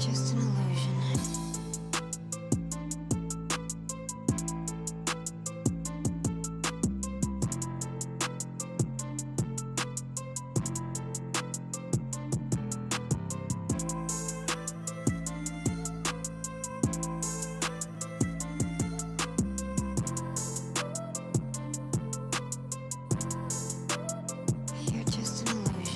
just an illusion. You're just an illusion.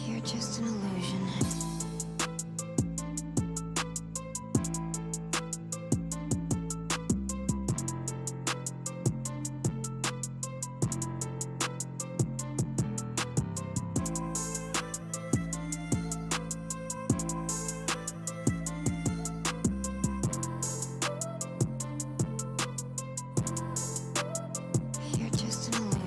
You're just an illusion. You're just an illusion.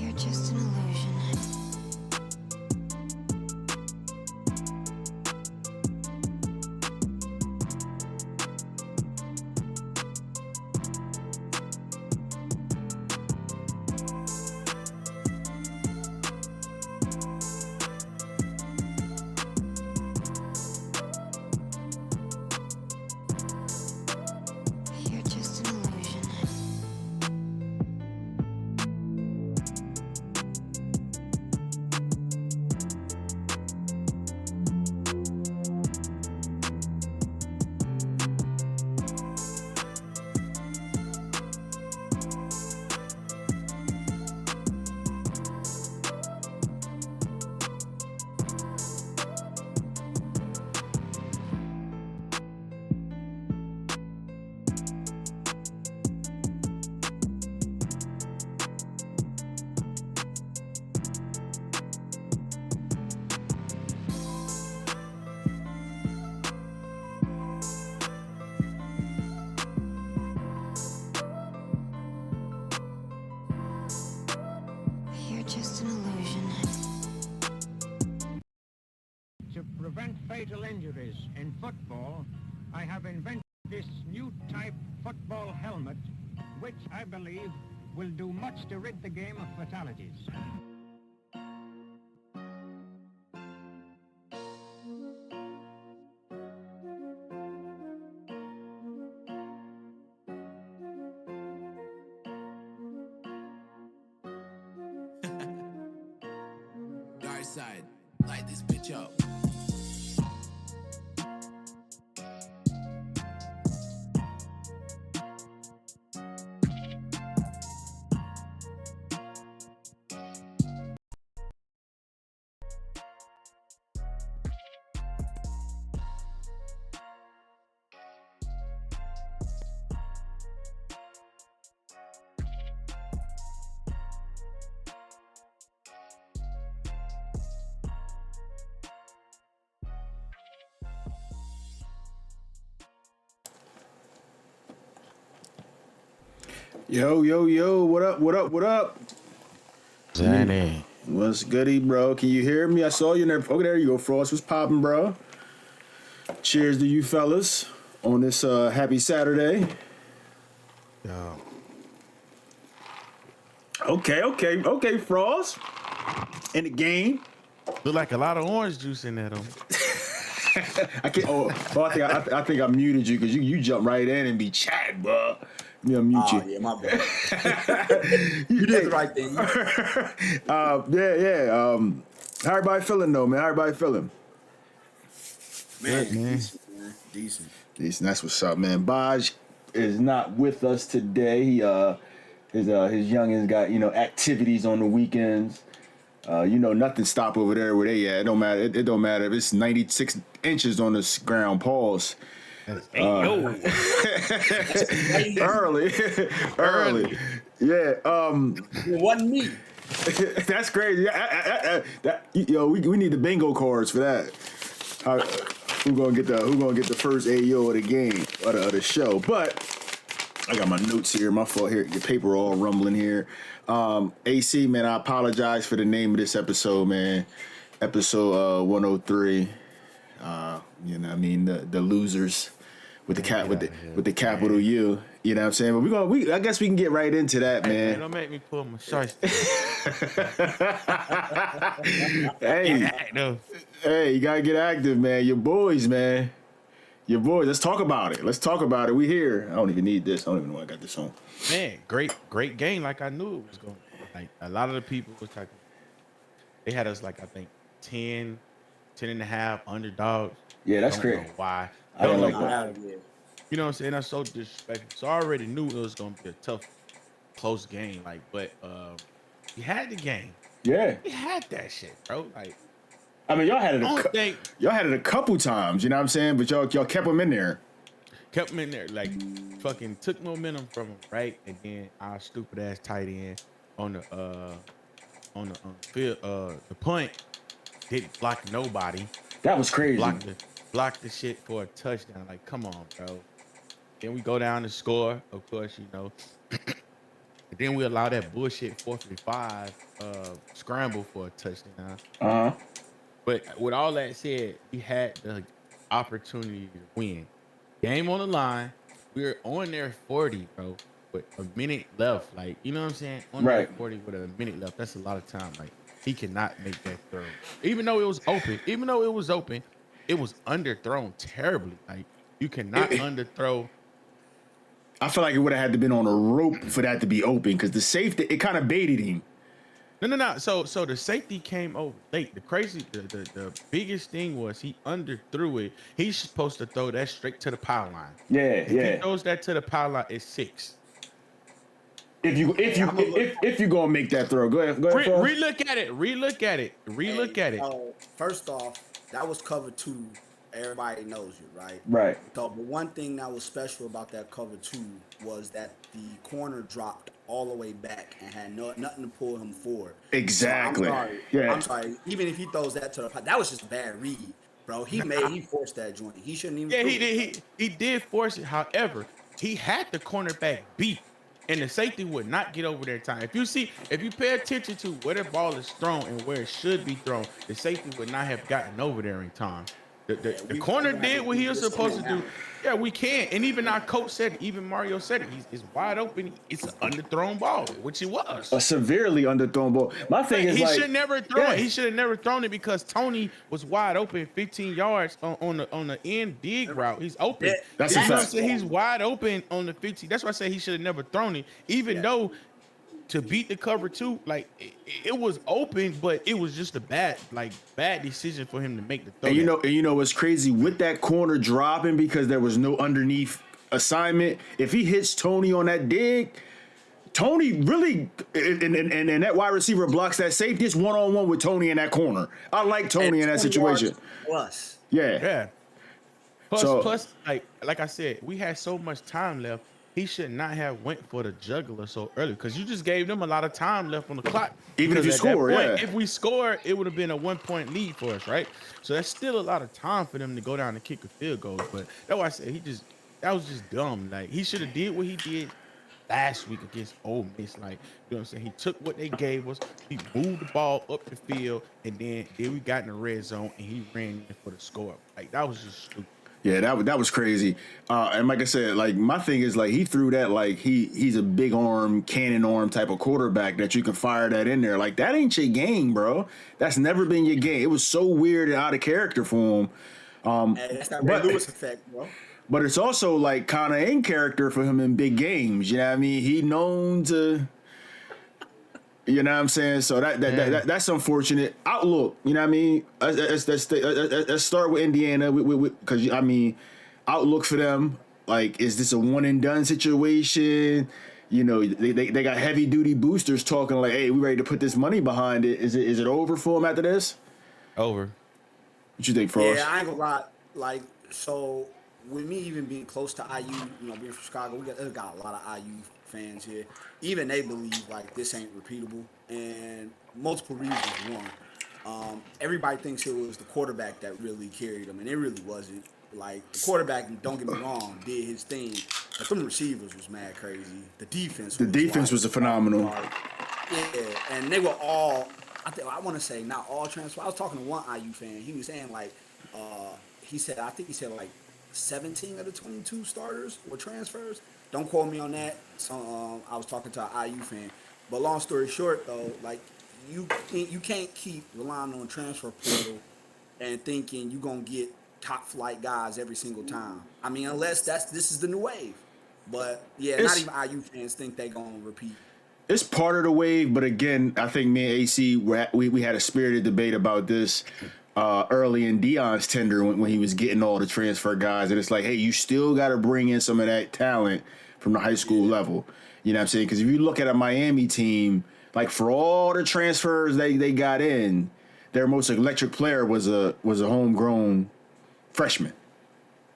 You're just an illusion. You're just an illusion. You're just an illusion. To prevent fatal injuries in football, I have invented this new type football helmet, which I believe will do much to rid the game of fatalities. Dark side, light this bitch up. Yo, yo, yo, what up, what up, what up? Zanny. What's goody, bro? Can you hear me? I saw you in there. Okay, there you go, Frost. What's popping, bro? Cheers to you fellas on this happy Saturday. Yo. Okay, Frost. In the game. Look like a lot of orange juice in that on. I can't. I think I muted you because you jump right in and be chatting, bro. Let me unmute you. Yeah, my bad. You did the right thing. Yeah. How everybody feeling though, man? How everybody feeling? Man, Man. decent, man. Decent. Decent. That's what's up, man. Baj is not with us today. He his youngins got activities on the weekends. Nothing stop over there where they at. It don't matter. It don't matter if it's 96 inches on the ground. Pause. Early. Yeah. It wasn't me. That's crazy. We need the bingo cards for that. Who gonna get the first AO of the game of the show? But I got my notes here. My fault here. Your paper all rumbling here. AC, man, I apologize for the name of this episode, man. Episode 103. The losers with the capital U. You know what I'm saying? But I guess we can get right into that, Man, man. don't make me pull my shirt. Hey, No. hey, you gotta get active, man. Your boys, man. Your boys. Let's talk about it. We here. I don't even need this. I don't even know why I got this on. Man, great game. Like I knew it was going. Like a lot of the people was talking. They had us like I think 10 and a half underdogs. Yeah, that's Don't crazy. know why? I don't know like why. that. You know what I'm saying? That's so disrespectful. So I already knew it was gonna be a tough, close game. Like, but we had the game. Yeah. We had that shit, bro. Like, I mean, y'all had it. I don't think Y'all had it a couple times. You know what I'm saying? But y'all kept them in there. kept him in there, like fucking took momentum from him, right? And then our stupid ass tight end on the field, the punt didn't block nobody. That was crazy. Blocked the shit for a touchdown. Like, come on, bro. Then we go down to score, of course, And then we allow that bullshit 4th and 5 scramble for a touchdown. Uh huh. But with all that said, we had the opportunity to win. Game on the line. We're on their 40, bro, with a minute left. Like, you know what I'm saying? On their Right. 40 with a minute left. That's a lot of time. Like, he cannot make that throw. Even though it was open, it was underthrown terribly. Like, you cannot underthrow. I feel like it would have had to been on a rope for that to be open because the safety it kind of baited him. No. So the safety came over late. The biggest thing was he underthrew it. He's supposed to throw that straight to the power line. Yeah, If yeah. he throws that to the power line, it's 6. If you gonna make that throw, go ahead. Frost. Relook at it. First off, that was cover 2. Everybody knows you, right? Right. So, but one thing that was special about that cover 2 was that the corner dropped all the way back and had nothing to pull him forward. Exactly. So I'm sorry. Yeah. I'm sorry. Even if he throws that to the that was just a bad read, bro. He forced that joint. He shouldn't even. Yeah, throw he it. did. He did force it. However, he had the cornerback beat, and the safety would not get over there in time. If you pay attention to where the ball is thrown and where it should be thrown, the safety would not have gotten over there in time. The corner did what he was supposed to do. Yeah, we can. And even our coach said it, even Mario said it. It's wide open. It's an underthrown ball, which it was. A severely underthrown ball. My thing is He like should never throw yeah. it. He should have never thrown it because Tony was wide open 15 yards on the end dig route. He's open. That's a You know what I'm fact. saying? He's wide open on the 15. That's why I say he should have never thrown it. Even though to beat the cover 2, like it was open, but it was just a bad decision for him to make the throw. And you know what's crazy with that corner dropping because there was no underneath assignment. If he hits Tony on that dig, Tony really and that wide receiver blocks that safety. It's 1-on-1 with Tony in that corner. I like Tony in that situation. Plus. Yeah. Plus, like I said, we had so much time left. He should not have went for the jugular so early because you just gave them a lot of time left on the clock. Even if you Because at that score, point, yeah. If we score, it would have been a 1-point lead for us, right? So that's still a lot of time for them to go down and kick a field goal. But that's why I said that was just dumb. Like he should have did what he did last week against Ole Miss. Like, you know what I'm saying? He took what they gave us, he moved the ball up the field, and then we got in the red zone and he ran in for the score. Like, that was just stupid. Yeah, that was crazy. And like I said, like my thing is like he threw that like he's a big arm, cannon arm type of quarterback that you can fire that in there. Like that ain't your game, bro. That's never been your game. It was so weird and out of character for him. Hey, that's that Ray Lewis effect, bro. But it's also like kind of in character for him in big games. You know what I mean? He known to, you know what I'm saying? So that's unfortunate. Outlook, you know what I mean? Let's start with Indiana because I mean, outlook for them. Like, is this a one and done situation? You know, they got heavy duty boosters talking like, hey, we ready to put this money behind it. Is it over for them after this? Over. What you think, Frost? Yeah, I ain't gonna lie. Like, so with me even being close to IU, you know, being from Chicago, we got a lot of IU fans here. Even they believe like this ain't repeatable, and multiple reasons. One, everybody thinks it was the quarterback that really carried them, and it really wasn't. Like the quarterback, don't get me wrong, did his thing, but some receivers was mad crazy. The defense. Was a phenomenal. Yeah, and they were all. I want to say not all transfer. I was talking to one IU fan. He was saying like, he said like 17 of the 22 starters were transfers. Don't quote me on that. So I was talking to an IU fan. But long story short, though, like you can't keep relying on transfer portal and thinking you're gonna get top flight guys every single time. I mean, unless this is the new wave. But yeah, not even IU fans think they gonna repeat. It's part of the wave, but again, I think me and AC we had a spirited debate about this early in Dion's tender when he was getting all the transfer guys, and it's like, hey, you still got to bring in some of that talent from the high school level. You know what I'm saying? Because if you look at a Miami team, like for all the transfers they got in, their most electric player was a homegrown freshman.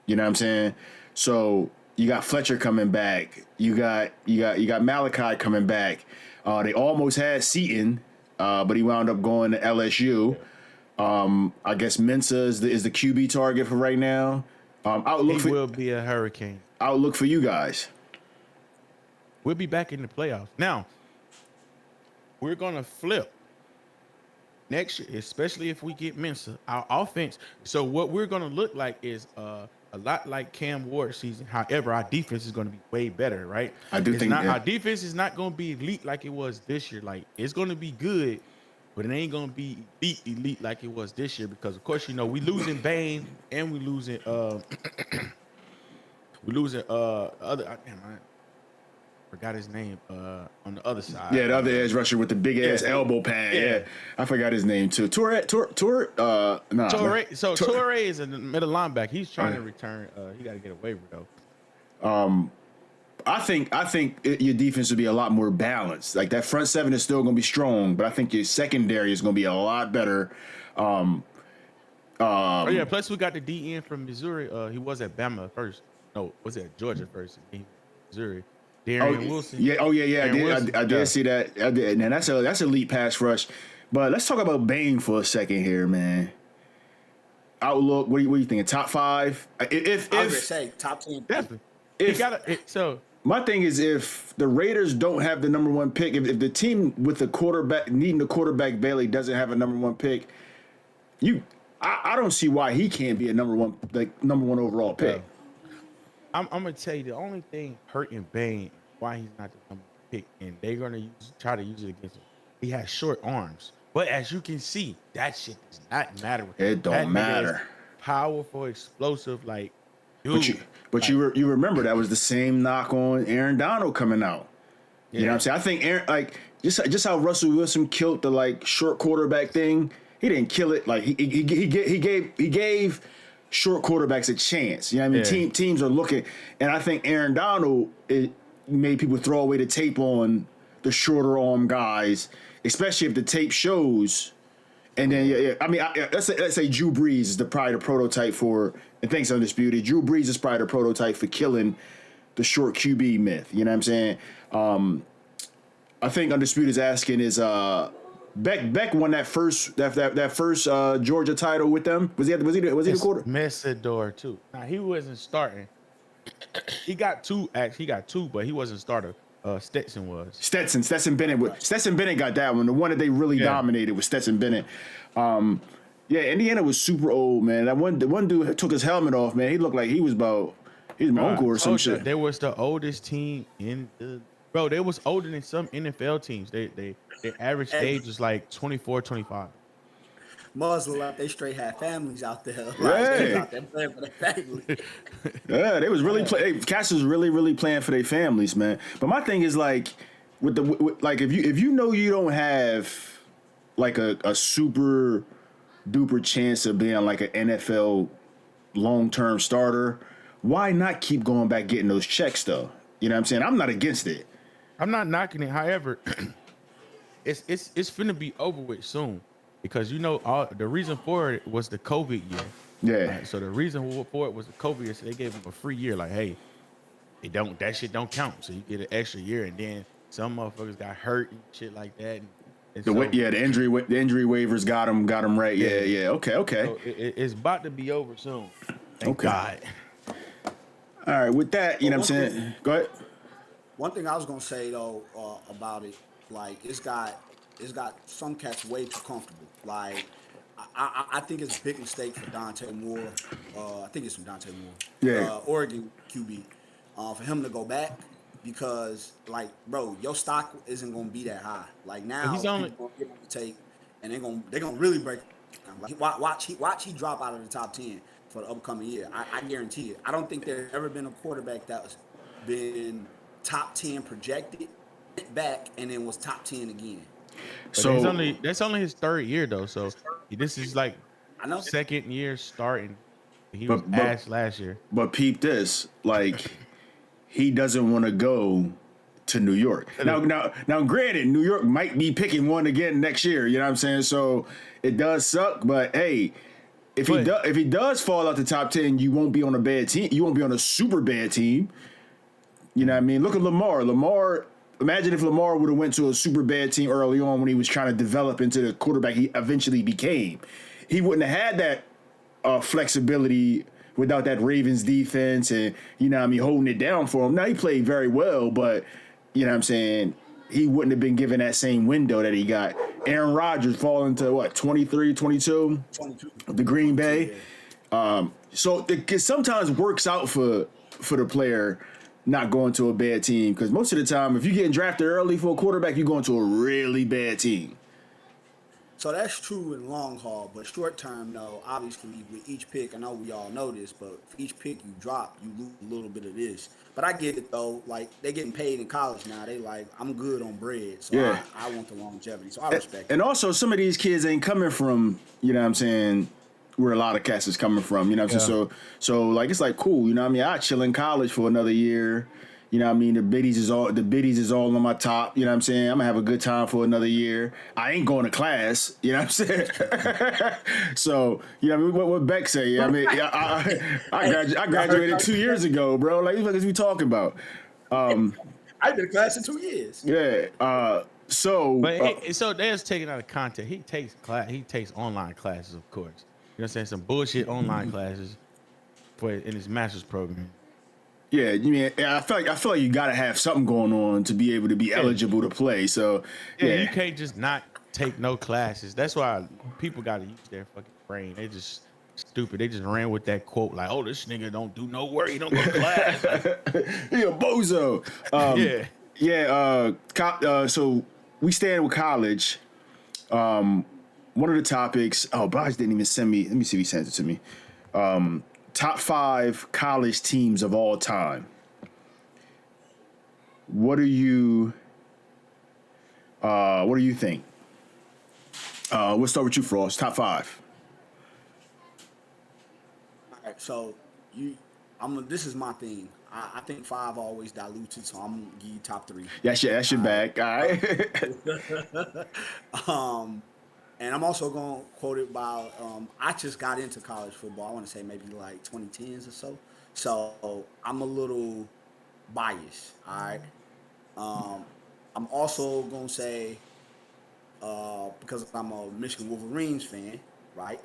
You know what I'm saying? So you got Fletcher coming back. You got Malachi coming back. They almost had Seton, but he wound up going to LSU. I guess Mensa is the QB target for right now. He will be a hurricane. Outlook for you guys. We'll be back in the playoffs. Now, we're gonna flip next year, especially if we get Mensa. Our offense. So what we're gonna look like is a lot like Cam Ward season. However, our defense is going to be way better, right? I do think our defense is not going to be elite like it was this year. Like it's going to be good, but it ain't going to be elite like it was this year because, of course, you know we losing Bane and we losing other. I forgot his name on the other side. Yeah, the other edge rusher with the big ass elbow pad. Yeah, I forgot his name too. Torre. So Torre is a middle linebacker. He's trying to return. He got to get a waiver though. I think your defense will be a lot more balanced. Like that front seven is still going to be strong, but I think your secondary is going to be a lot better. Plus we got the DN from Missouri. He was at Bama first. No, was at Georgia first. Missouri. Darian Wilson. Yeah. Oh, yeah. I did see that. I did. And that's elite pass rush. But let's talk about Bane for a second here, man. Outlook. What are you thinking? Top 5? I was gonna say top 10. Definitely. My thing is, if the Raiders don't have the number 1 pick, if the team with the quarterback needing the quarterback Bailey doesn't have a number 1 pick, I don't see why he can't be a number one overall pick. I'm gonna tell you the only thing hurting Bane why he's not the number 1 pick, and they're gonna try to use it against him. He has short arms, but as you can see, that shit does not matter. It don't matter. Powerful, explosive, like. Dude, you remember that was the same knock on Aaron Donald coming out. You know what I'm saying? I think Aaron, like just how Russell Wilson killed the like short quarterback thing. He didn't kill it. Like he gave short quarterbacks a chance. You know what I mean? Teams are looking, and I think Aaron Donald made people throw away the tape on the shorter arm guys, especially if the tape shows. And then I mean, let's say Drew Brees is probably the prototype for, and thanks Undisputed, Drew Brees is probably the prototype for killing the short QB myth. You know what I'm saying? I think Undisputed is asking is Beck won that first Georgia title with them. Was he the quarter? Messidor too. Now he wasn't starting. He got two, but he wasn't starter. Stetson was. Stetson Bennett. Stetson Bennett got that one. The one that they really dominated was Stetson Bennett. Yeah, Indiana was super old, man. The one dude took his helmet off, man. He looked like he was my uncle or some shit. They was the oldest team in the bro. They was older than some NFL teams. Their average age was like 24, 25. Muslim, like they straight had families out there. Like, Yeah. they was out there playing for their family. Yeah, they was really Cass was really playing for their families, man. But my thing is like like if you know you don't have like a super duper chance of being like an NFL long-term starter, why not keep going back getting those checks though? You know what I'm saying? I'm not against it. I'm not knocking it. However, it's finna be over with soon because the reason for it was the COVID year. Yeah. Right? So the reason for it was the COVID year. So they gave them a free year. Like, hey, that shit don't count. So you get an extra year, and then some motherfuckers got hurt and shit like that. And The injury waivers got them right. Yeah. Okay. So it's about to be over soon. Thank Okay. God. All right. With that, you know what I'm saying? Go ahead. One thing I was gonna say though about it, like it's got some cats way too comfortable. Like I think it's a big mistake for Dante Moore. I think it's from Dante Moore. Yeah. Oregon QB. For him to go back because like bro, your stock isn't gonna be that high. Like now He's only- people gonna get on the tape and they're gonna really break. Like watch he drop out of the top 10 for the upcoming year. I guarantee it. I don't think there's ever been a quarterback that's been top 10 projected back and then was top 10 again. But So that's only his third year though. So this is like I know. second year starting. He was But- ass last year. but peep this, like he doesn't want to go to New York. Now, granted, New York might be picking one again next year. You know what I'm saying? So it does suck, but hey, if he does fall out the top 10, you won't be on a bad team. You won't be on a super bad team. You know what I mean? Look at Lamar. Imagine if Lamar would have went to a super bad team early on when he was trying to develop into the quarterback he eventually became. He wouldn't have had that flexibility without that Ravens defense and, holding it down for him. Now, he played very well, but, you know what I'm saying, he wouldn't have been given that same window that he got. Aaron Rodgers falling to, 23, 22? 22. The Green Bay. So it sometimes works out for the player not going to a bad team because most of the time, if you're getting drafted early for a quarterback, you're going to a really bad team. So that's true in long haul, but short term though, obviously with each pick, I know we all know this, but for each pick you drop, you lose a little bit of this. But I get it though, like they getting paid in college now. They like, I'm good on bread, so Yeah. I want the longevity. So I respect And it. also, some of these kids ain't coming from, you know what I'm saying, where a lot of cats is coming from. You know what I'm saying? So like it's like cool. You know what I mean? I chill in college for another year. You know what I mean? The biddies is all on my top. You know what I'm saying? I'm gonna have a good time for another year. I ain't going to class. You know what I'm saying? So you know what I mean? What Beck say? I mean, I graduated 2 years ago, bro. Like what is we talking about? I did a class in 2 years. Yeah. So So that's taken out of context. He takes online classes, of course. You know what I'm saying? Some bullshit online classes in his master's program. yeah, you mean I feel like you gotta have something going on to be able to be eligible to play. So Yeah, you can't just not take no classes. That's why people got to use their fucking brain. They just stupid. They just ran with that quote like, "Oh, this nigga don't do no work. He don't go to class." Like, he a bozo. So we stand with college. One of the topics. Oh, Bryce didn't even send me. Let me see if he sent it to me. Top 5 college teams of all time. What do you think? We'll start with you, Frost. Top 5. All right, so this is my thing. I think 5 always diluted, so I'm gonna give you top 3. That's your bag. All right. And I'm also going to quote it by, I just got into college football. I want to say maybe like 2010s or so. So I'm a little biased, all right? I'm also going to say, because I'm a Michigan Wolverines fan, right?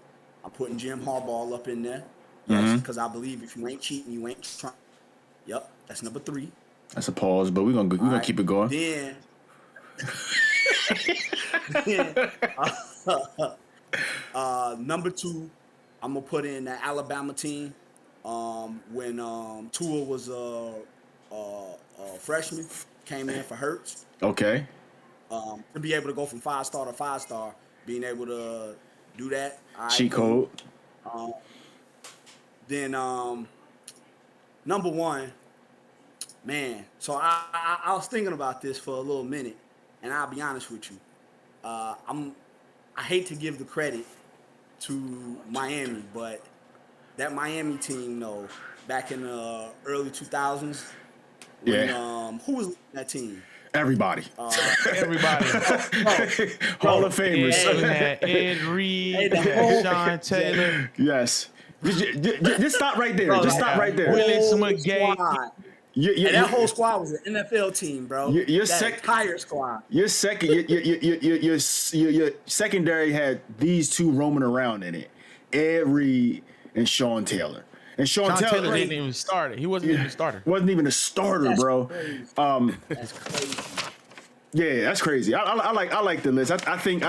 I'm putting Jim Harbaugh up in there. Yes, because I believe if you ain't cheating, you ain't trying. Yep, that's number 3. That's a pause, but we're gonna keep it going. Then, then number 2, I'm gonna put in the Alabama team. When Tua was a freshman, came in for Hurts. Okay. To be able to go from 5-star to 5-star, being able to do that. All right, Cheat cool. code. Then number 1, man. So I was thinking about this for a little minute, and I'll be honest with you. I hate to give the credit to Miami, but that Miami team, though, back in the early 2000s, when, who was leading that team? Everybody. Everybody. Hall of Famers. Ed Reed, Hey, the whole- Sean Taylor, Yes. Just stop right there. Bro, Just stop right there. Willis Whole McGay. squad. You- And that whole squad was an NFL team, bro. Your That entire squad. Your secondary had these two roaming around in it, Ed Reed and Sean Taylor. And Sean Taylor didn't even start it. He wasn't even a starter. Wasn't even a starter, That's bro. crazy. That's crazy. Yeah, that's crazy. I like the list. I think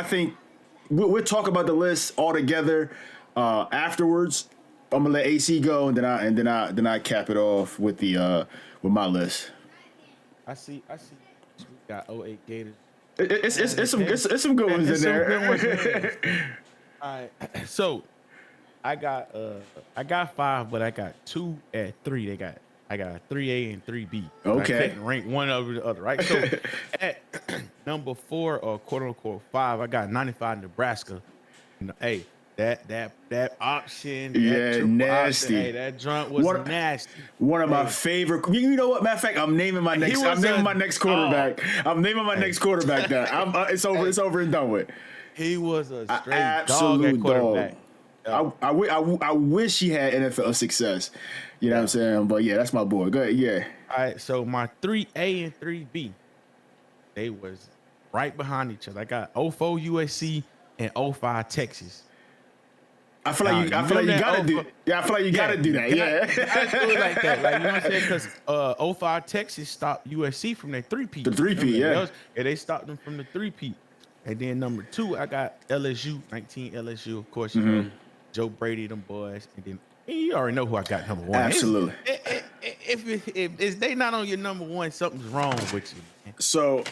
we'll talk about the list all together afterwards. I'm gonna let AC go, and then I cap it off with the with my list. I see. We got 08 Gators. It's some good ones in there. All right. So I got 5, but I got 2 at 3. I got a 3A and 3B. Okay. I couldn't rank one over the other, right? So at number 4 or quote unquote 5, I got 95 Nebraska. You know, hey, that option, that Yeah, triple nasty. option, hey, that drunk was nasty. One of my favorite. You know what? Matter of fact, I'm naming my next. I'm naming my next quarterback. I'm naming my next quarterback. That it's over. It's over and done with. He was a straight Absolute dog at quarterback. I wish he had NFL success. You know what I'm saying? But yeah, that's my boy. Go ahead. Yeah. All right, so my 3A and 3B, they was right behind each other. I got 04 USC and 05 Texas. I feel like you gotta do. Yeah, I feel like you gotta do that. Yeah. I do it like that. Like, you know what I'm saying? Because 05 Texas stopped USC from their 3-peat. The 3-peat, yeah. They stopped them from the 3-peat. And then number 2, I got LSU, 19 LSU. Of course, you know, Joe Brady, them boys. And then you already know who I got number 1. Absolutely. If they not on your number 1, something's wrong with you. Man. So.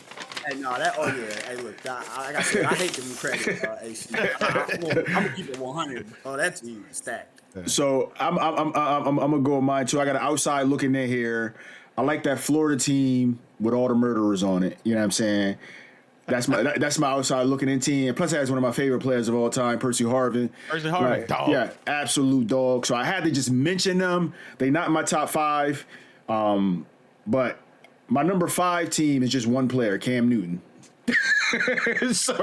Hey, no, that. Oh yeah. Hey, look. Like I said, I hate giving you credit, AC. I'm gonna keep it 100. Oh, that team is stacked. So I'm gonna go with mine too. I got an outside looking in here. I like that Florida team with all the murderers on it. You know what I'm saying? That's my outside looking in team. And plus, it has one of my favorite players of all time, Percy Harvin. Percy Harvin, dog. Yeah, absolute dog. So I had to just mention them. They not in my top 5, but my number 5 team is just one player, Cam Newton. So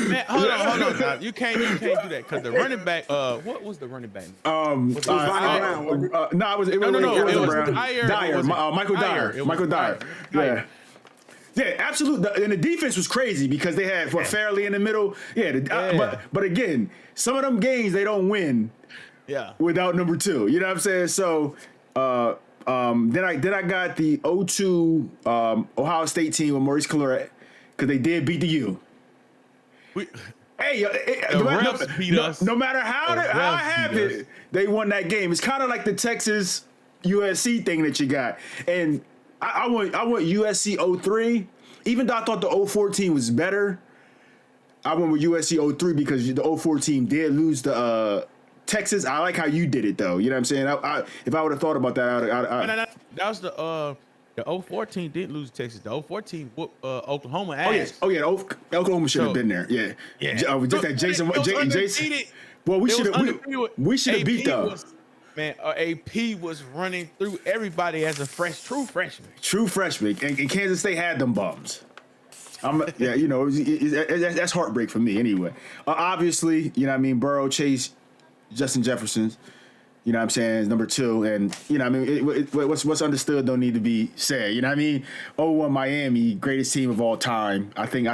man, hold on. Now, you can't do that because the running back. What was the running back? It was Ronnie Brown. No, it was It was Brown. Dyer. Michael Dyer. Michael Dyer. Yeah. Yeah, absolutely. And the defense was crazy because they had Fairley in the middle. Yeah, but again, some of them games they don't win. Yeah. Without number 2, you know what I'm saying? So, then I got the 02 Ohio State team with Maurice Claret because they did beat the U. Refs beat us. No matter how I have it, they won that game. It's kind of like the Texas USC thing that you got, and I want USC 03. Even though I thought the 04 team was better, I went with USC 03 because the 04 team did lose the Texas. I like how you did it though. You know what I'm saying? If I would have thought about that, No. That was the 04 team didn't lose to Texas. The 04 team whooped Oklahoma ass. Oklahoma should have been there. Yeah. Just that Jason. Well, we should have beat them. Man, AP was running through everybody as a true freshman. True freshman, and Kansas State had them bums. That's heartbreak for me anyway. Obviously, you know what I mean, Burrow, Chase, Justin Jefferson, you know what I'm saying, is number 2. And, you know what I mean, what's understood don't need to be said. You know what I mean? 01 Miami, greatest team of all time. I think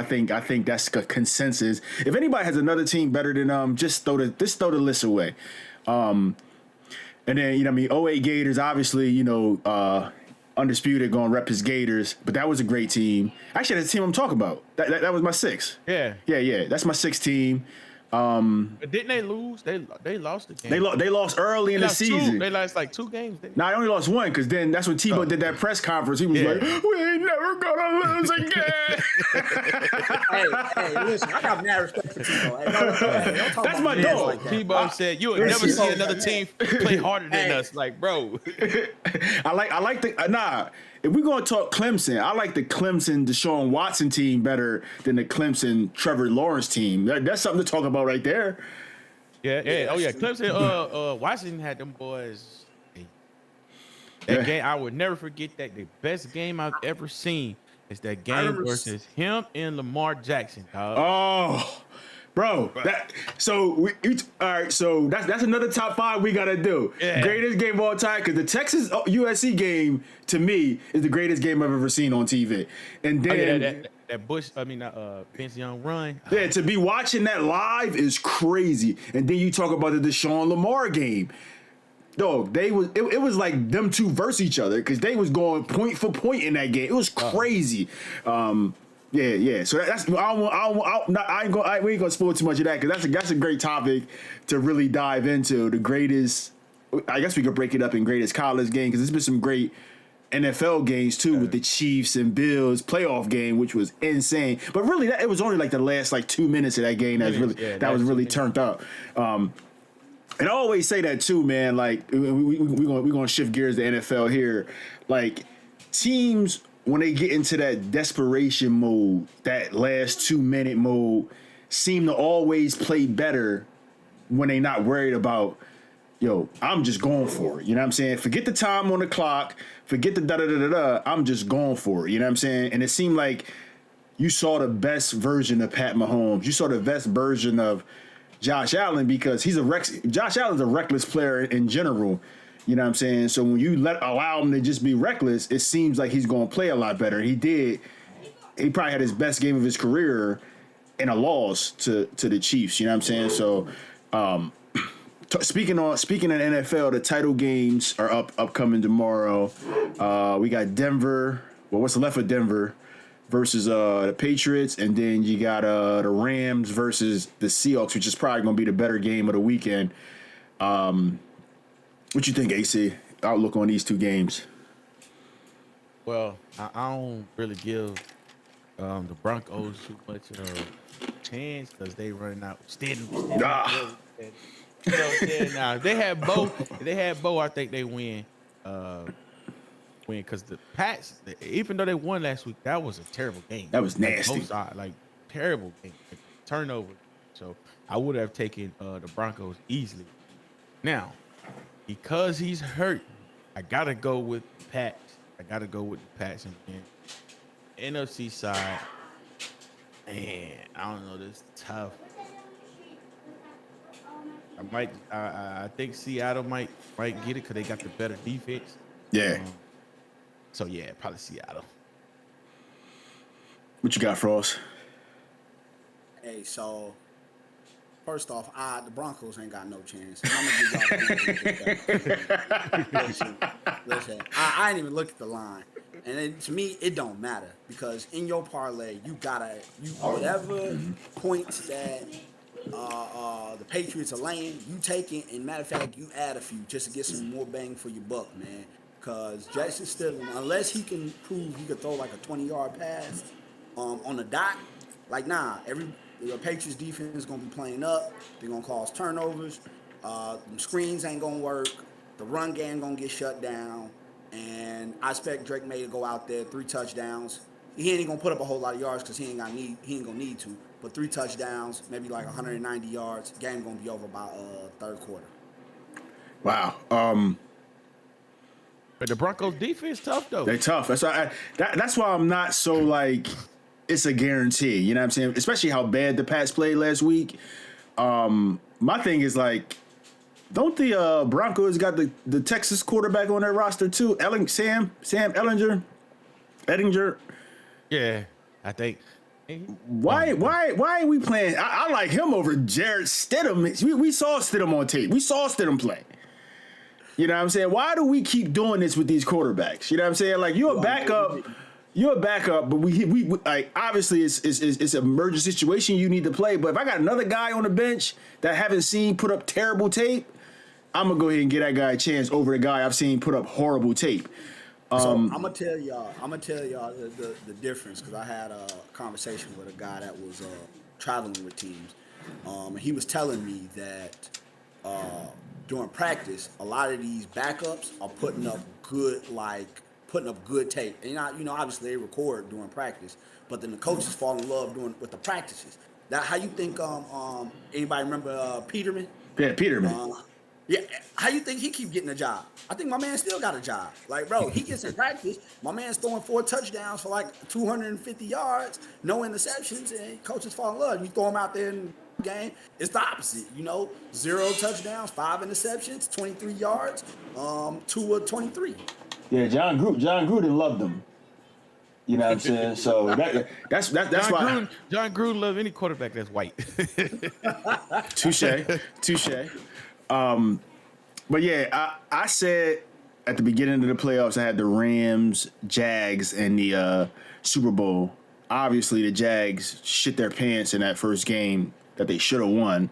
that's a consensus. If anybody has another team better than just throw the list away. And then, you know what I mean, 08 Gators, obviously, you know, undisputed, going to rep his Gators. But that was a great team. Actually, that's the team I'm talking about. That was my 6. Yeah. Yeah. That's my 6th team. But didn't they lose? They lost the game. They lost early in the season. They lost like 2 games. Nah, I only lost 1 because then that's when Tebow did that press conference. He was like, "We ain't never gonna lose again." hey, listen, I got mad respect for Tebow. Hey, don't talk That's about my me dog. like that. Tebow said, "You will never see another team play harder than Hey. us." Like, bro. I like the if we're gonna talk Clemson, I like the Clemson Deshaun Watson team better than the Clemson Trevor Lawrence team. That's something to talk about right there. Yeah. Oh yeah, Clemson. Washington had them boys. That game, I would never forget that. The best game I've ever seen is that game versus him and Lamar Jackson, dog. Oh, bro. All right. So that's another top 5 we gotta do. Yeah. Greatest game of all time, because the Texas USC game to me is the greatest game I've ever seen on TV. And then Vince Young run. yeah, to be watching that live is crazy. And then you talk about the Deshaun Lamar game. Dog, it was like them two versus each other because they was going point for point in that game. It was crazy. Yeah. So that's we ain't gonna spoil too much of that because that's a great topic to really dive into. The greatest, I guess we could break it up in greatest college game because there's been some great NFL games too with the Chiefs and Bills playoff game, which was insane. But really, it was only like the last 2 minutes of that game that was really turned up. And I always say that too, man. Like we're gonna shift gears to NFL here. Like teams when they get into that desperation mode, that last 2-minute mode, seem to always play better when they not worried about, I'm just going for it. You know what I'm saying? Forget the time on the clock. Forget the da-da-da-da-da. I'm just going for it. You know what I'm saying? And it seemed like you saw the best version of Pat Mahomes. You saw the best version of Josh Allen because Josh Allen's a reckless player in general. You know what I'm saying? So when you allow him to just be reckless, it seems like he's going to play a lot better. He did. He probably had his best game of his career in a loss to the Chiefs. You know what I'm saying? So speaking of NFL, the title games are upcoming tomorrow. We got Denver. Well, what's left of Denver versus the Patriots, and then you got the Rams versus the Seahawks, which is probably going to be the better game of the weekend. What you think, AC? Outlook on these 2 games? Well, I don't really give the Broncos too much chance because they running out steady. Now they had Bo. I think they win. Because the Pats, even though they won last week, that was a terrible game. That was nasty. Both sides, terrible game. Turnover. So I would have taken the Broncos easily. Now, because he's hurt, I gotta go with the Pats. And NFC side, man, I don't know. This is tough. I think Seattle might get it because they got the better defense. Yeah. So yeah, probably Seattle. What you got, Frost? Hey, so first off, the Broncos ain't got no chance. And I'm gonna give y'all listen, I ain't even looked at the line, and to me, it don't matter because in your parlay, you whatever points that the Patriots are laying, you take it, and matter of fact, you add a few just to get some more bang for your buck, man. Because Jackson Stidham, unless he can prove he could throw like a 20-yard pass on the dot, the Patriots defense is going to be playing up. They're going to cause turnovers. The screens ain't going to work. The run game going to get shut down. And I expect Drake May to go out there, 3 touchdowns. He ain't going to put up a whole lot of yards because he ain't going to need to. But 3 touchdowns, maybe like 190 yards. Game going to be over by third quarter. Wow. But the Broncos defense tough though. They're tough. That's why I'm not so it's a guarantee. You know what I'm saying? Especially how bad the Pats played last week. My thing is don't the Broncos got the Texas quarterback on their roster too? Sam Ellinger. Yeah, I think. Why are we playing? I like him over Jarrett Stidham. We saw Stidham on tape. We saw Stidham play. You know what I'm saying? Why do we keep doing this with these quarterbacks? You know what I'm saying? Like you're a backup. You're a backup, but we like obviously it's an emergency situation you need to play. But if I got another guy on the bench that I haven't seen put up terrible tape, I'm gonna go ahead and get that guy a chance over the guy I've seen put up horrible tape. So I'm gonna tell y'all the difference because I had a conversation with a guy that was traveling with teams. And he was telling me that during practice, a lot of these backups are putting up good tape. And obviously they record during practice, but then the coaches fall in love doing with the practices. That how you think? Anybody remember Peterman? Yeah, Peterman. Yeah, how you think he keep getting a job? I think my man still got a job. Like, bro, he gets in practice. My man's throwing 4 touchdowns for like 250 yards, no interceptions, and coaches fall in love. You throw him out there in the game, it's the opposite. 0 touchdowns, 5 interceptions, 23 yards, 2 of 23. Yeah, John Gruden loved them. You know what I'm saying? So that's why John Gruden love any quarterback that's white. touche. But yeah, I said at the beginning of the playoffs, I had the Rams, Jags, and the Super Bowl. Obviously, the Jags shit their pants in that first game that they should have won.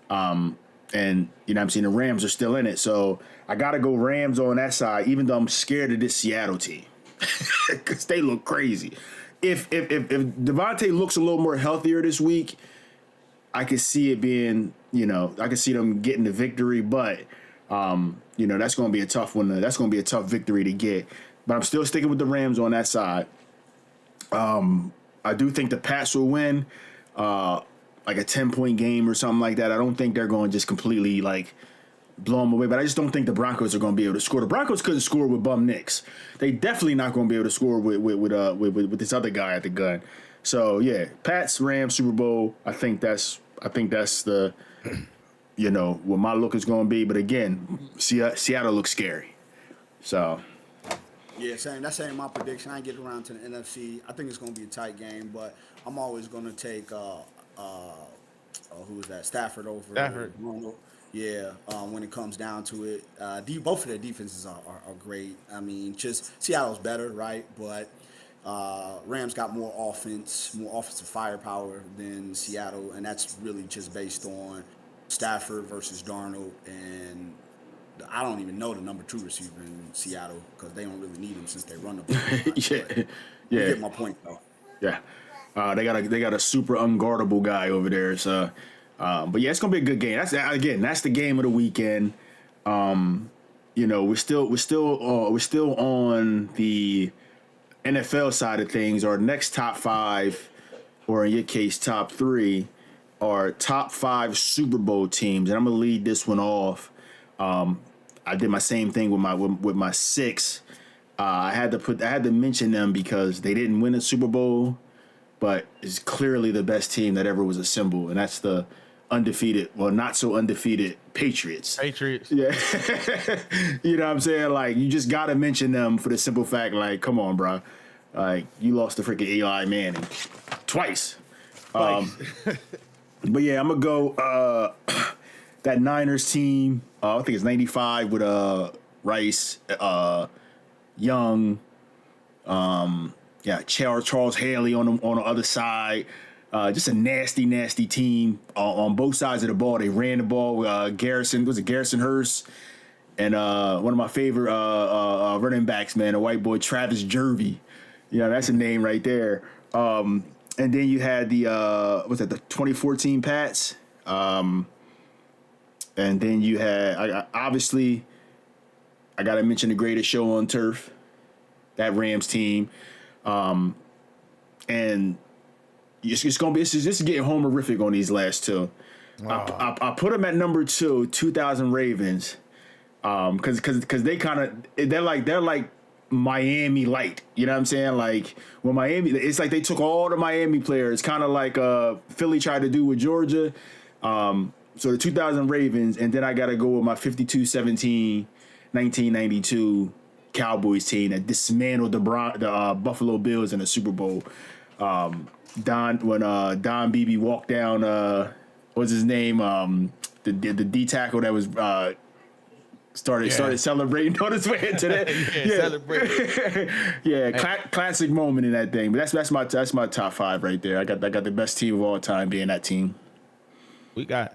And you know what I'm saying, the Rams are still in it. So I got to go Rams on that side, even though I'm scared of this Seattle team because they look crazy. If Devontae looks a little more healthier this week, I could see it being, I could see them getting the victory, but that's going to be a tough one. That's going to be a tough victory to get. But I'm still sticking with the Rams on that side. I do think the Pats will win, like a 10-point game or something like that. I don't think they're going to just completely like blow them away, but I just don't think the Broncos are going to be able to score. The Broncos couldn't score with bum Knicks. They definitely not going to be able to score with this other guy at the gun. So yeah, Pats, Rams, Super Bowl. I think that's the what my look is going to be. But again, Seattle looks scary. So yeah, that's my prediction. I ain't getting around to the NFC. I think it's going to be a tight game, but I'm always going to take who is that? Stafford over. Stafford. Yeah, when it comes down to it, both of their defenses are great. I mean, just Seattle's better, right? But Rams got more offensive firepower than Seattle, and that's really just based on Stafford versus Darnold, and I don't even know the number 2 receiver in Seattle because they don't really need him since they run the ball. Yeah. You get my point, though. Yeah, they got a super unguardable guy over there. So, but yeah, it's gonna be a good game. That's the game of the weekend. We're still on the NFL side of things. Our next top 5, or in your case, top 3, are top 5 Super Bowl teams, and I'm gonna lead this one off. I did my same thing with my 6. I had to mention them because they didn't win a Super Bowl, but it's clearly the best team that ever was assembled, and that's the not so undefeated Patriots. Yeah. You know what I'm saying? Like, you just got to mention them for the simple fact, like, come on, bro. Like, you lost to freaking Eli Manning twice. But yeah, I'm going to go that Niners team. I think it's 95 with Rice, Young, Charles Haley on the other side. Just a nasty team on both sides of the ball. They ran the ball. Garrison Hurst, and one of my favorite running backs, man, a white boy, Travis Jervey. That's a name right there. And then you had the 2014 Pats. And then you had obviously I got to mention the greatest show on turf, that Rams team, and this is getting homerific on these last 2. Wow. I put them at number 2, 2000 Ravens, because they're like Miami light. You know what I'm saying? Like when Miami, it's like they took all the Miami players, kind of like Philly tried to do with Georgia. So the 2000 Ravens, and then I got to go with my 52-17 1992 Cowboys team that dismantled the Buffalo Bills in the Super Bowl. Don Beebe walked down, what's his name? The D tackle that was started celebrating on his way into that. Celebrating. Classic moment in that thing. But that's my top 5 right there. I got the best team of all time being that team. We got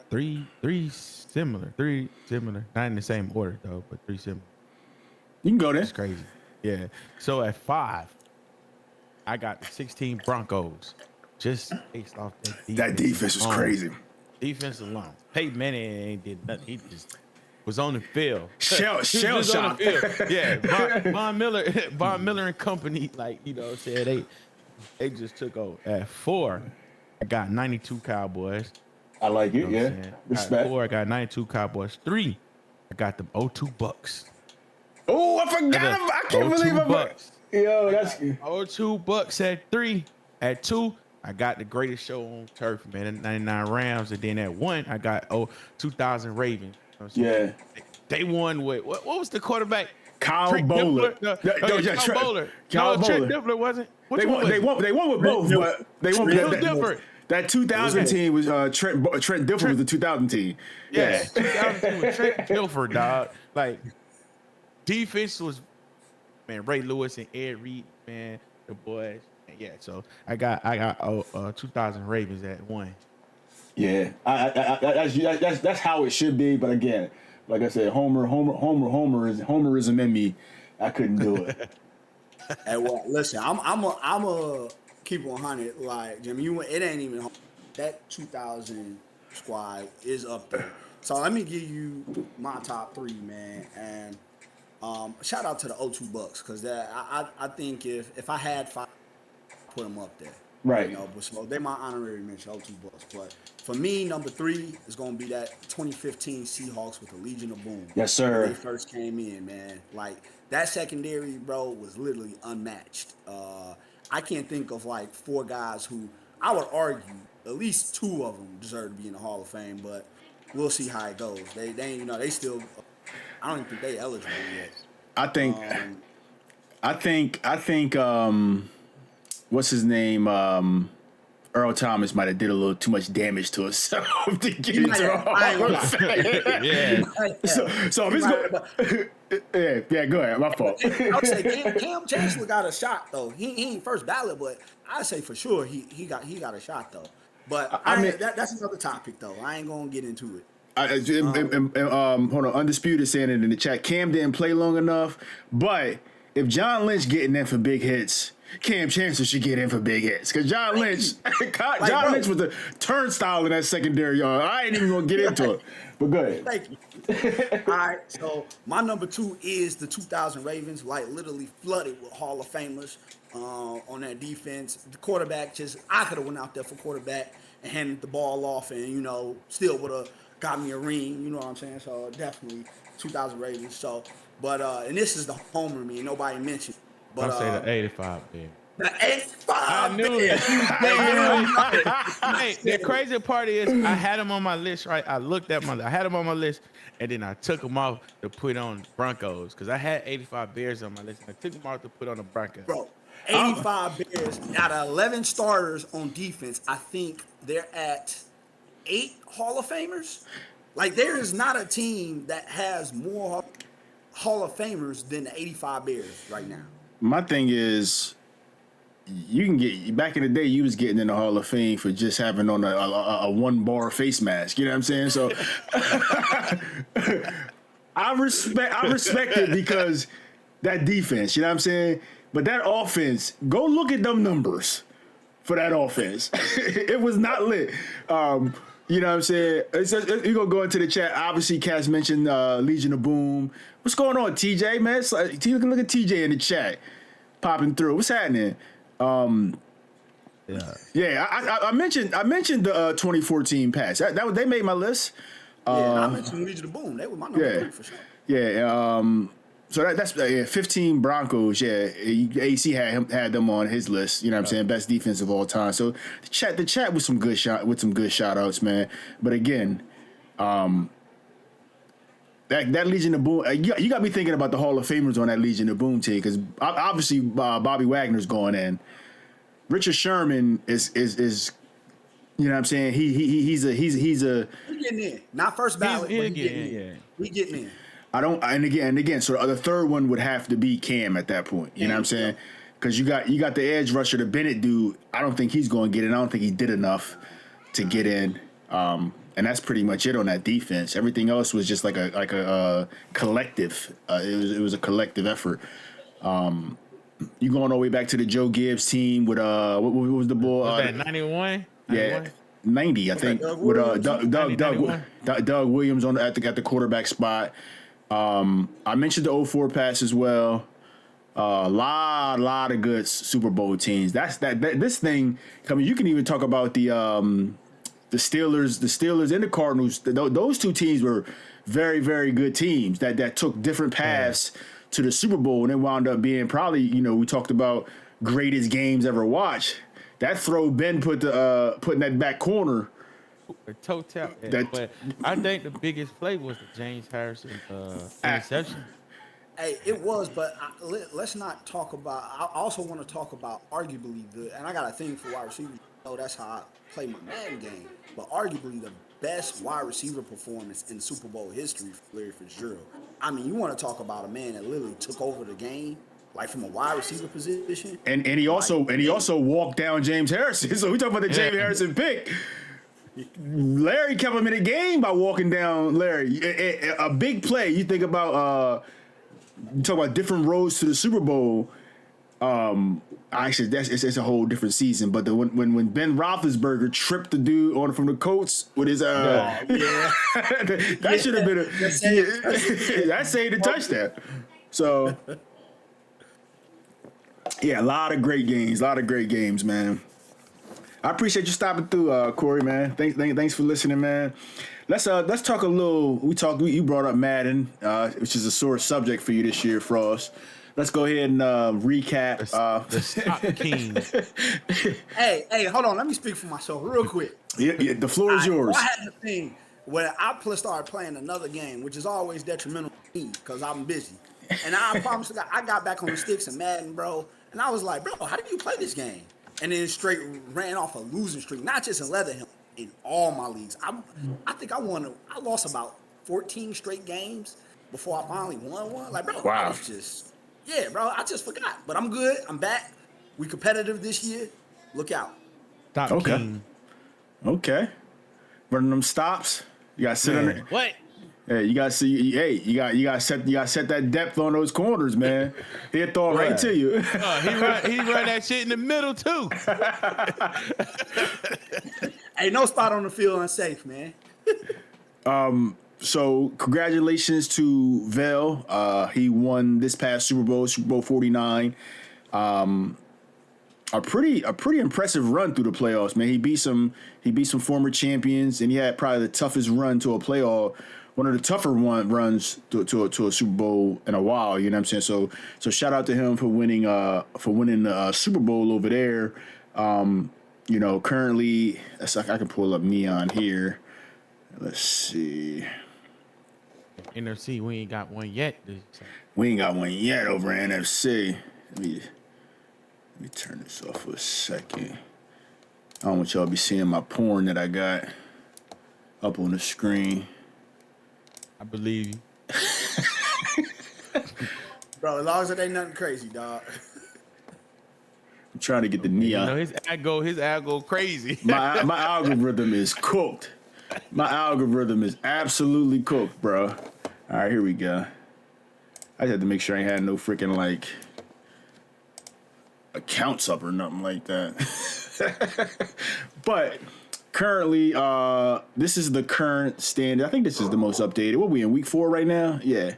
three similar, not in the same order though, but 3 similar. You can go there. It's crazy. Yeah. So at 5, I got the 16 Broncos. Just based off That defense was crazy. Defense alone. Peyton Manning ain't did nothing. He just was on the field. Shell shocked. Yeah. Von Miller and company, like, you know, said they just took over. At 4, I got 92 Cowboys. I like it. You know Yeah. Respect. At 4, I got 92 Cowboys. 3, I got the 02 Bucks. Oh, I forgot. I can't believe it. Bucks. Yo, that's 02 Bucks at 3. At 2, I got the greatest show on turf, man. 99 Rams. And then at 1, I got 2000 Ravens. You know what I'm saying? Yeah. They won with what was the quarterback? Kyle Trent Bowler. Dippler? Kyle Bowler. Kyle No, Trent Bowler. Dippler wasn't. Which They one was won. They won with both, but they won. it? It was different. That 2000 team was Trent Dilfer was the 2000 team. Yeah, 2002 with Trent Dilfer, dog. Like, defense was, man, Ray Lewis and Ed Reed, man, the boys. Yeah, so I got 2000 Ravens at 1. Yeah, that's how it should be. But again, like I said, homerism in me. I couldn't do it. Hey, well, listen, I'm a keep 100. Like, Jimmy, it ain't even that 2000 squad is up there. So let me give you my top 3, man. And shout out to the 02 Bucks, because I think if I had 5, put them up there. Right. You know, but so they my honorary mention, 02 Bucks. But for me, number 3 is gonna be that 2015 Seahawks with the Legion of Boom. Yes, sir. When they first came in, man. Like, that secondary, bro, was literally unmatched. I can't think of like 4 guys who I would argue at least 2 of them deserve to be in the Hall of Fame, but we'll see how it goes. They you know, they still, I don't even think they eligible yet. I think what's his name? Earl Thomas might have did a little too much damage to himself to get into the Hall of Fame. Yeah. So if it's going, yeah, go ahead. My fault. I would say Cam Chancellor got a shot though. He ain't first ballot, but I say for sure he got a shot though. But I mean, that's another topic though. I ain't gonna get into it. Hold on. Undisputed saying it in the chat. Cam didn't play long enough, but if John Lynch getting in for big hits, Cam Chancellor should get in for big hits. Because John Lynch was the turnstile in that secondary yard. I ain't even gonna get into it. But go ahead. Thank you. All right, so my number 2 is the 2000 Ravens, like literally flooded with Hall of Famers on that defense. The quarterback I could have went out there for quarterback and handed the ball off, and you know, still would have got me a ring. You know what I'm saying? So definitely 2000 Ravens. So, but and this is the homer me, nobody mentioned. But I'll say the 85, baby. The 85. I knew it. Hey, the crazy part is I had them on my list, right? I had them on my list, and then I took them off to put on Broncos, because I had 85 Bears on my list, and I took them off to put on the Broncos. Bro, 85 Bears out of 11 starters on defense. I think they're at 8 Hall of Famers. Like, there is not a team that has more Hall of Famers than the 85 Bears right now. My thing is, you can get back in the day. You was getting in the Hall of Fame for just having on a 1-bar face mask. You know what I'm saying? So I respect it because that defense. You know what I'm saying? But that offense, go look at them numbers for that offense. It was not lit. You know what I'm saying? You're going to go into the chat. Obviously, Cass mentioned Legion of Boom. What's going on, TJ, man? You can look at TJ in the chat popping through. What's happening? I mentioned the 2014 pass. That they made my list. I mentioned Legion of Boom. They were my number 3 for sure. Yeah. So that's 15 Broncos. Yeah, AC had them on his list. You know what I'm saying? Best defense of all time. So the chat with some good shout outs, man. But again, that Legion of Boom, you got me thinking about the Hall of Famers on that Legion of Boom team, because obviously Bobby Wagner's going in. Richard Sherman is you know what I'm saying? He's a He getting in, not first ballot, but he getting in. And again, so the third one would have to be Cam at that point. You know what I'm saying? Because you got the edge rusher, the Bennett dude. I don't think he's going to get in. I don't think he did enough to get in. And that's pretty much it on that defense. Everything else was just like a collective. It was a collective effort. You going all the way back to the Joe Gibbs team with what was the ball? Was that 91? Yeah, 90, I think, Doug with Williams? Doug Williams at the quarterback spot. I mentioned the 04 pass as well. Lot of good Super Bowl teams. This thing. I mean, you can even talk about the Steelers and the Cardinals. Those two teams were very, very good teams that took different paths to the Super Bowl, and it wound up being probably, we talked about greatest games ever watched. That throw Ben put in that back corner. A toe tap. But I think the biggest play was the James Harrison interception. Hey, it was, but let's not talk about. I also want to talk about arguably and I got a thing for wide receivers. That's how I play my Madden game. But arguably the best wide receiver performance in Super Bowl history for Larry Fitzgerald. I mean, you want to talk about a man that literally took over the game, like from a wide receiver position. And he also walked down James Harrison. So we talk about the James Harrison pick. Larry kept him in the game by walking down Larry. A big play. You think about you talk about different roads to the Super Bowl. Actually, it's a whole different season. But when Ben Roethlisberger tripped the dude from the Colts with his that should have been that saved the touchdown. So yeah, a lot of great games, man. I appreciate you stopping through, Corey, man. Thanks for listening, man. Let's talk a little. You brought up Madden, which is a sore subject for you this year, Frost. Let's go ahead and recap. The Stop King. Hey, hold on. Let me speak for myself real quick. Yeah, the floor is yours. I had the thing where I started playing another game, which is always detrimental to me because I'm busy. And I promise you, I got back on the sticks in Madden, bro. And I was like, bro, how did you play this game? And then straight ran off a losing streak, not just in Leatherhill, in all my leagues. I think I lost about 14 straight games before I finally won one. Like, bro, wow. I just forgot. But I'm good. I'm back. We competitive this year. Look out. Stop King. Okay. Running them stops. You got to sit on it. What? Hey, you got to see. Hey, you got to set that depth on those corners, man. He'll throw it right to you. He run that shit in the middle too. Hey, no spot on the field unsafe, man. So congratulations to Vel. He won this past Super Bowl 49. A pretty impressive run through the playoffs, man. He beat some former champions, and he had probably the toughest run to a playoff. One of the tougher runs to a Super Bowl in a while, you know what I'm saying? So shout out to him for winning the Super Bowl over there. Currently, I can pull up Neon here. Let's see. NFC, we ain't got one yet. We ain't got one yet over NFC. Let me turn this off for a second. I don't want y'all to be seeing my porn that I got up on the screen. I believe you. Bro, as long as it ain't nothing crazy, dog. I'm trying to get the Neon. His ad go crazy. My algorithm is cooked. My algorithm is absolutely cooked, bro. All right, here we go. I just had to make sure I ain't had no freaking accounts up or nothing like that. But currently, this is the current standard. I think this is the most updated. What are we in, week 4 right now? Yeah.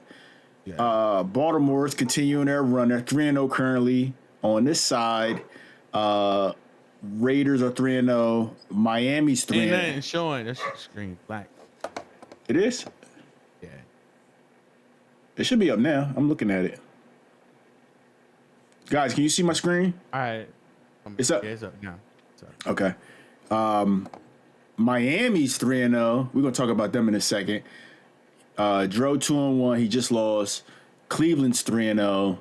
Baltimore is continuing their run. They're 3-0 currently on this side. Raiders are 3-0. Miami's 3-0. Ain't nothing showing. That screen black. It is? Yeah. It should be up now. I'm looking at it. Guys, can you see my screen? All right. It's up. Yeah, it's up now. Okay. Miami's 3-0. We're gonna talk about them in a second. Dro 2-1. He just lost. Cleveland's 3-0.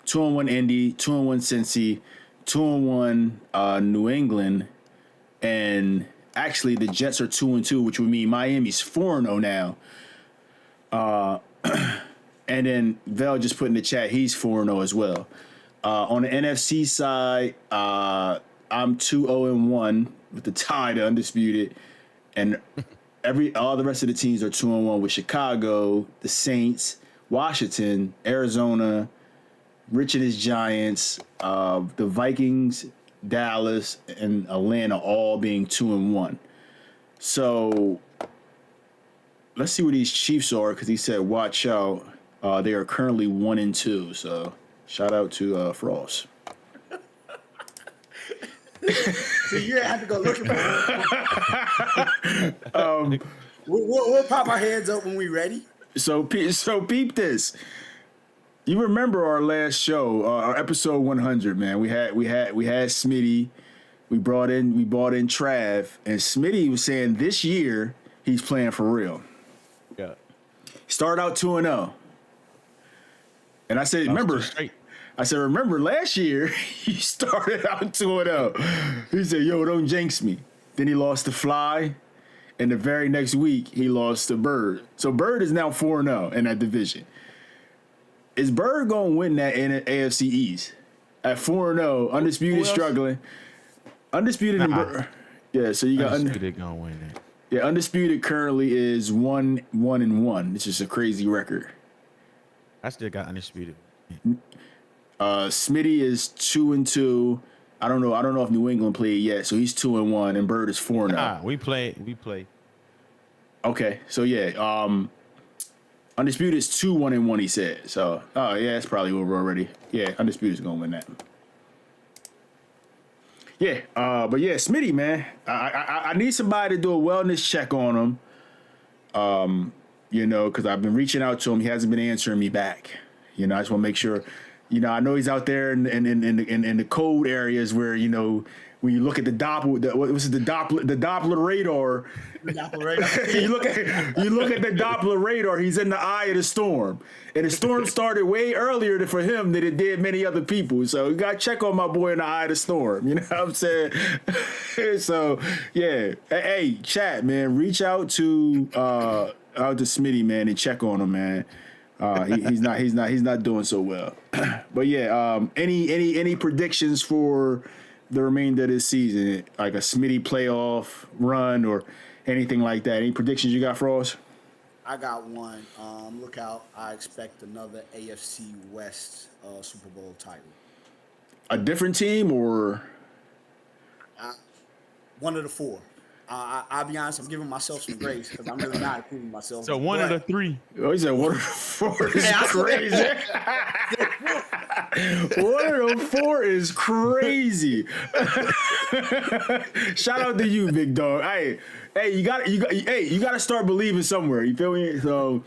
2-1 Indy. 2-1 Cincy. 2-1 New England. And actually, the Jets are 2-2, which would mean Miami's 4-0 now. And then Vel just put in the chat, he's 4-0 as well. On the NFC side, I'm 2-0-1 with the tie to undisputed, and all the rest of the teams are 2-1 with Chicago, the Saints, Washington, Arizona, Rich and his Giants, the Vikings, Dallas, and Atlanta all being 2-1. So let's see where these Chiefs are, because he said watch out. They are currently 1-2. So shout out to Frost. So you have to go looking for it. We'll pop our heads up when we ready. So peep this. You remember our last show, our episode 100, man. We had Smitty. We brought in Trav, and Smitty was saying this year he's playing for real. Yeah. Start out 2-0. And I said, remember last year he started out 2-0. He said, yo, don't jinx me. Then he lost to Fly, and the very next week he lost to Bird. So Bird is now 4-0 in that division. Is Bird going to win that in AFC East? At 4-0, undisputed, struggling. Undisputed and Bird. Yeah, so you got Undisputed going to win that. Yeah, undisputed currently is 1-1. It's just a crazy record. I still got undisputed. Smitty is 2-2. I don't know if New England played yet, so he's 2-1, and Bird is 4-0. We play. Okay, so yeah, undisputed is 2-1-1. He said so. Oh yeah, that's probably over already. Yeah, undisputed is gonna win that. Yeah, but yeah, Smitty, man, I need somebody to do a wellness check on him. Because I've been reaching out to him, he hasn't been answering me back. I just want to make sure. I know he's out there in the cold areas where when you look at the Doppler radar. you look at the Doppler radar. He's in the eye of the storm, and the storm started way earlier for him than it did many other people. So you gotta check on my boy in the eye of the storm. You know what I'm saying? So yeah, hey, chat, man, reach out to Smitty, man, and check on him, man. He's not doing so well. But yeah, any predictions for the remainder of this season, like a Smitty playoff run or anything like that? Any predictions you got for us? I got one. Look out. I expect another AFC West Super Bowl title. A different team or? One of the four. I'll be honest, I'm giving myself some grace because I'm really not improving myself. So one of the three. Oh, he said one of the four is crazy. One of the four is crazy. Shout out to you, big dog. Hey, you got to start believing somewhere. You feel me? So,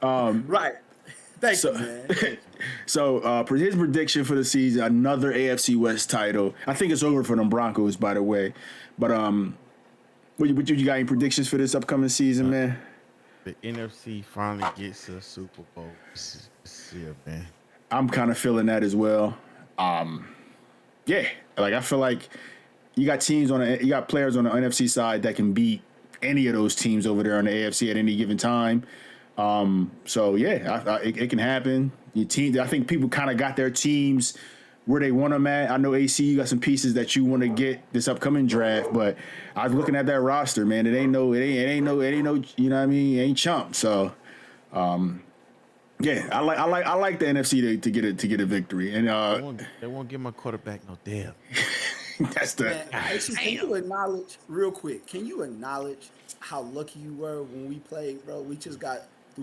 right. Thank you, man. So, his prediction for the season: another AFC West title. I think it's over for them Broncos, by the way. But What you got any predictions for this upcoming season, man? The NFC finally gets a Super Bowl this year, man. I'm kind of feeling that as well. Yeah, like I feel like you got players on the NFC side that can beat any of those teams over there on the AFC at any given time. So yeah, it can happen. Your team, I think people kind of got their teams where they want them at. I know AC, you got some pieces that you want to get this upcoming draft, but I was looking at that roster, man. It ain't no, you know what I mean? It ain't chump. So, yeah, I like the NFC to get a victory, and they won't give my quarterback no deal. That's the. Man, AC, can you acknowledge real quick? Can you acknowledge how lucky you were when we played, bro? We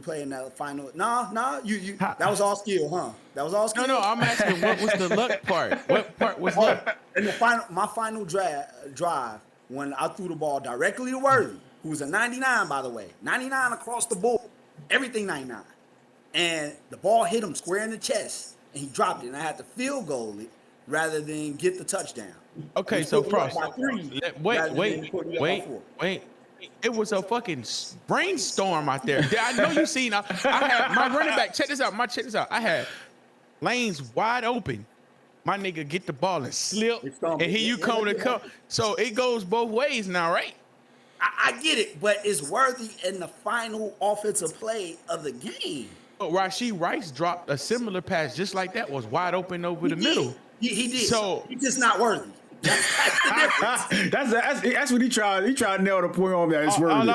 played in that final. Nah, you. That was all skill, huh? That was all skill. No, I'm asking what was the luck part? What part was luck? In the my final drive, when I threw the ball directly to Worthy, who was a 99, by the way, 99 across the board, everything 99, and the ball hit him square in the chest, and he dropped it, and I had to field goal it rather than get the touchdown. Okay, so Frost, wait. It was a fucking brainstorm out there. I know you seen. I had my running back. Check this out. I had lanes wide open. My nigga get the ball and slip, and here you come to come. So it goes both ways now, right? I get it, but it's Worthy in the final offensive play of the game. Rashee Rice dropped a similar pass just like that, was wide open over the He middle. did. He did. So- He's just not worthy. That's the difference. that's what he tried. He tried to nail the point on that. It's worthy.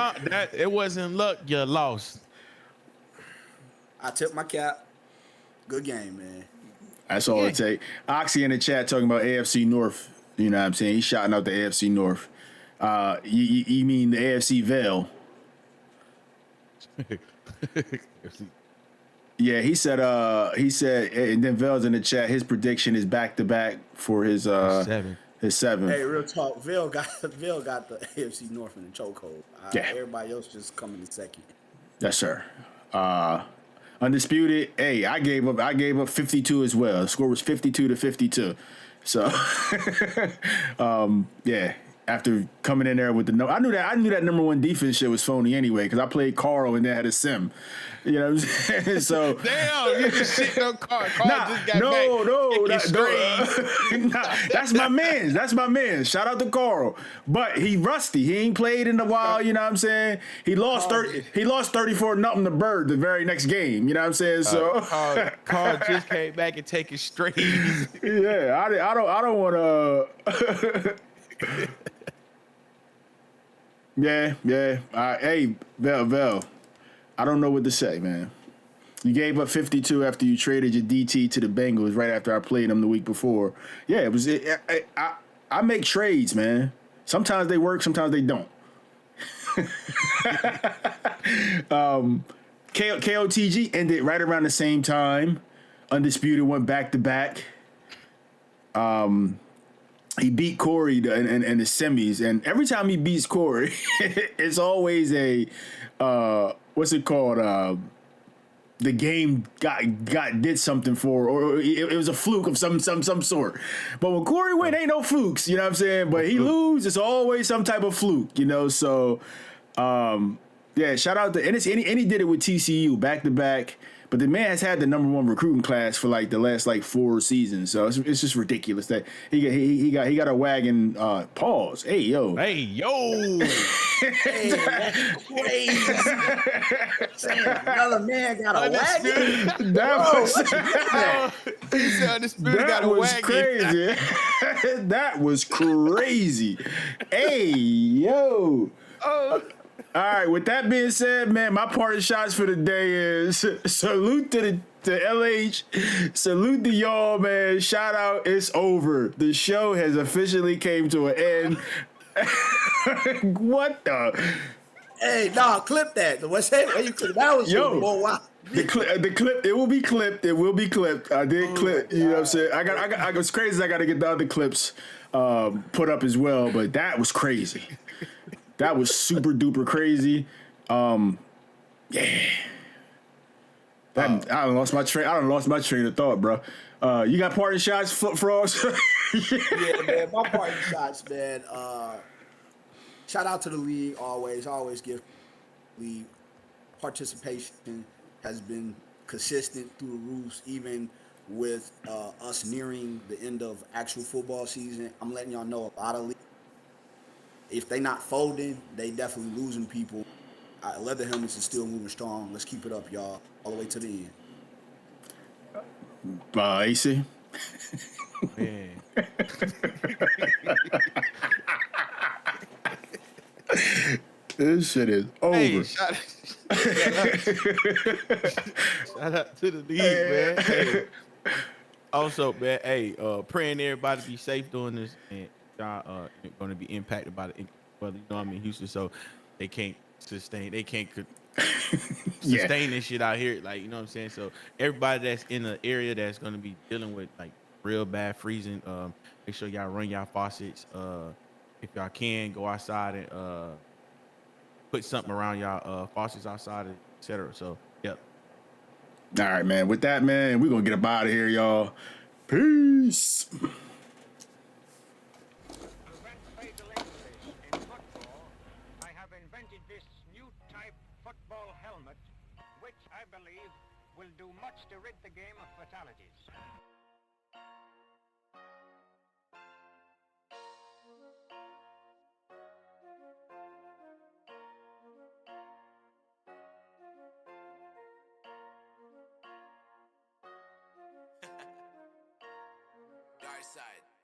It wasn't luck. You lost. I took my cap. Good game, man. That's all it take. Oxy in the chat talking about AFC North. You know what I'm saying? He's shouting out the AFC North. You mean the AFC Vale? Yeah, he said, and then Vale's in the chat. His prediction is back to back for his seven. His seventh. Hey, real talk. Vail got the AFC North in the chokehold. Yeah. Everybody else just coming in second. Yes, sir. Undisputed. Hey, I gave up 52 as well. The score was 52-52. So, yeah. After coming in there with the I knew that number one defense shit was phony anyway because I played Carl and then had a sim. You know what I'm saying? So damn, you just shit on Carl. Carl just got back. That's my man. That's my man. Shout out to Carl. But he rusty. He ain't played in a while. You know what I'm saying? He lost 34-0 to Bird the very next game. You know what I'm saying? So Carl just came back and take it straight. Yeah, I don't want to. Yeah. Hey, Vel. I don't know what to say, man. You gave up 52 after you traded your DT to the Bengals right after I played them the week before. Yeah, it was. I make trades, man. Sometimes they work, sometimes they don't. KOTG ended right around the same time. Undisputed went back to back. He beat Corey in the semis, and every time he beats Corey, it's always a what's it called? The game did something for, or it was a fluke of some sort. But when Corey win, ain't no flukes, you know what I'm saying? But he lose, it's always some type of fluke, you know. So, yeah, shout out to and he did it with TCU back to back. But the man has had the number one recruiting class for like the last 4 seasons, so it's just ridiculous that he got a wagon. Pause. Hey yo. Hey, that's crazy. Another man got a wagon. He said Undisputed got a wagon. Crazy. That was crazy. Hey yo. Oh. All right, with that being said, man, my parting shots for the day is salute to LH, salute to y'all, man. Shout out, it's over. The show has officially came to an end. What the? Hey, nah, clip that. What's that? That was wow. The clip, it will be clipped. It will be clipped. I did clip. You know what I'm saying? I was crazy. I got to get the other clips put up as well. But that was crazy. That was super duper crazy. Yeah. I done lost my train of thought, bro. You got parting shots, Frogs? Yeah, man. My parting shots, man. Shout out to the league always. I always give league participation has been consistent through the roofs, even with us nearing the end of actual football season. I'm letting y'all know a lot of leagues. If they not folding, they definitely losing people. Leather Helmets is still moving strong. Let's keep it up, y'all, all the way to the end. AC? Man. This shit is over. Hey, shout out to the league, man. Hey. Also, man, hey, praying everybody be safe doing this, and y'all going to be impacted by the weather. You know, I'm in Houston, so they can't sustain this shit out here. Like, you know what I'm saying? So everybody that's in the area that's going to be dealing with like real bad freezing, make sure y'all run y'all faucets. If y'all can, go outside and put something around y'all faucets outside, etc. So, yep. All right, man. With that, man, we're going to get up out of here, y'all. Peace. I have invented this new type football helmet, which I believe will do much to rid the game of fatalities. Dark side.